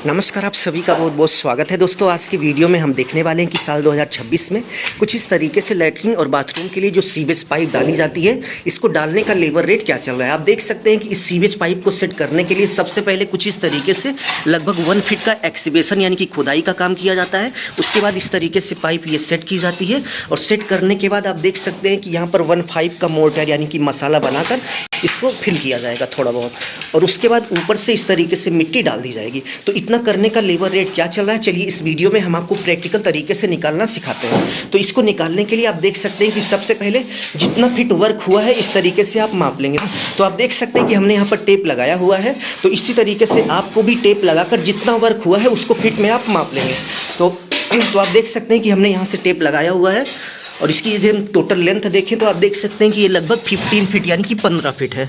नमस्कार, आप सभी का बहुत बहुत स्वागत है दोस्तों। आज की वीडियो में हम देखने वाले हैं कि साल 2026 में कुछ इस तरीके से लैट्रिन और बाथरूम के लिए जो सीवेज पाइप डाली जाती है, इसको डालने का लेबर रेट क्या चल रहा है। आप देख सकते हैं कि इस सीवेज पाइप को सेट करने के लिए सबसे पहले कुछ इस तरीके से लगभग 1 फीट का एक्सीवेशन यानी कि खुदाई का काम किया जाता है। उसके बाद इस तरीके से पाइप ये सेट की जाती है और सेट करने के बाद आप देख सकते हैं कि यहाँ पर 1.5 का मोर्टार यानी कि मसाला बनाकर इसको फिल किया जाएगा थोड़ा बहुत, और उसके बाद ऊपर से इस तरीके से मिट्टी डाल दी जाएगी। तो इतना करने का लेबर रेट क्या चल रहा है, चलिए इस वीडियो में हम आपको प्रैक्टिकल तरीके से निकालना सिखाते हैं। तो इसको निकालने के लिए आप देख सकते हैं कि सबसे पहले जितना फिट वर्क हुआ है इस तरीके से आप माप लेंगे। तो आप देख सकते हैं कि हमने यहाँ पर टेप लगाया हुआ है, तो इसी तरीके से आपको भी टेप लगाकर जितना वर्क हुआ है उसको फिट में आप माप लेंगे। तो आप देख सकते हैं कि हमने यहाँ से टेप लगाया हुआ है और इसकी यदि हम टोटल लेंथ देखें तो आप देख सकते हैं कि ये लगभग 15 फीट यानी कि 15 फीट है।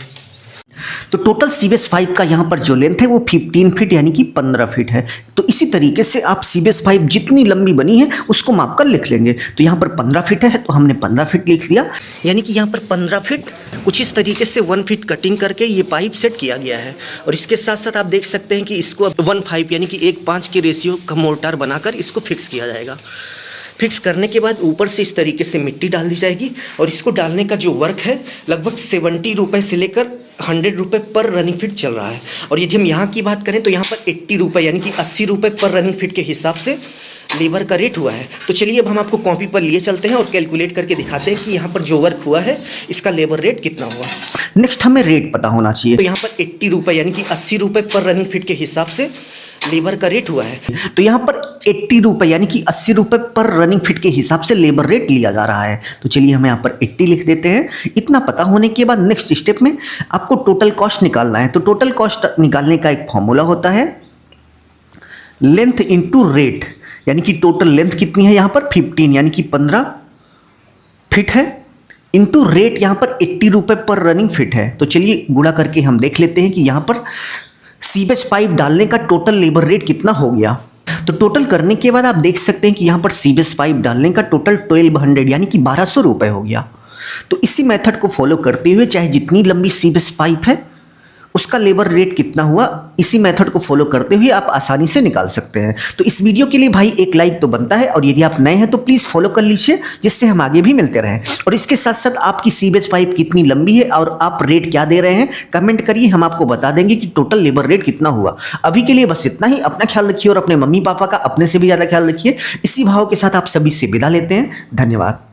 तो टोटल सीवेज पाइप का यहाँ पर जो लेंथ है वो 15 फीट यानी कि 15 फीट है। तो इसी तरीके से आप सीवेज पाइप जितनी लंबी बनी है उसको माप कर लिख लेंगे। तो यहाँ पर 15 फीट है तो हमने 15 फीट लिख दिया, यानी कि यहाँ पर 15 फीट कुछ इस तरीके से 1 फीट कटिंग करके ये पाइप सेट किया गया है। और इसके साथ साथ आप देख सकते हैं कि इसको 1:5 यानी कि 1:5 के रेशियो का मोर्टार बनाकर इसको फिक्स किया जाएगा। फिक्स करने के बाद ऊपर से इस तरीके से मिट्टी डाल दी जाएगी और इसको डालने का जो वर्क है लगभग 70 रुपये से लेकर 100 रुपये पर रनिंग फीट चल रहा है। और यदि हम यहाँ की बात करें तो यहाँ पर 80 रुपये यानी कि 80 रुपये पर रनिंग फीट के हिसाब से लेबर का रेट हुआ है। तो चलिए अब हम आपको कॉपी पर लिए चलते हैं और कैलकुलेट करके दिखाते हैं कि यहाँ पर जो वर्क हुआ है इसका लेबर रेट कितना हुआ। नेक्स्ट हमें रेट पता होना चाहिए। तो यहाँ पर 80 रुपये यानी कि 80 रुपये पर रनिंग फीट के हिसाब से लेबर का रेट हुआ है। तो यहाँ पर 80 रुपये यानी कि 80 रुपये पर रनिंग फीट के हिसाब से लेबर रेट लिया जा रहा है। तो चलिए हम यहाँ पर 80 लिख देते हैं। इतना पता होने के बाद नेक्स्ट स्टेप में आपको टोटल कॉस्ट निकालना है। तो टोटल कॉस्ट निकालने का एक फॉर्मूला होता है लेंथ इंटू रेट, यानी कि टोटल लेंथ कितनी है यहाँ पर 15 यानी कि 15 फीट है, इंटू रेट यहाँ पर 80 रुपये पर रनिंग फीट है। तो चलिए गुणा करके हम देख लेते हैं कि यहाँ पर सीवेज पाइप डालने का टोटल लेबर रेट कितना हो गया। तो टोटल करने के बाद आप देख सकते हैं कि यहाँ पर सीवेज पाइप डालने का टोटल 1200 यानी कि 1200 रुपये हो गया। तो इसी मेथड को फॉलो करते हुए चाहे जितनी लंबी सीवेज पाइप है उसका लेबर रेट कितना हुआ, इसी मेथड को फॉलो करते हुए आप आसानी से निकाल सकते हैं। तो इस वीडियो के लिए भाई एक लाइक तो बनता है, और यदि आप नए हैं तो प्लीज़ फॉलो कर लीजिए जिससे हम आगे भी मिलते रहें। और इसके साथ साथ आपकी सीवेज पाइप कितनी लंबी है और आप रेट क्या दे रहे हैं कमेंट करिए, हम आपको बता देंगे कि टोटल लेबर रेट कितना हुआ। अभी के लिए बस इतना ही। अपना ख्याल रखिए और अपने मम्मी पापा का अपने से भी ज़्यादा ख्याल रखिए। इसी भाव के साथ आप सभी से विदा लेते हैं। धन्यवाद।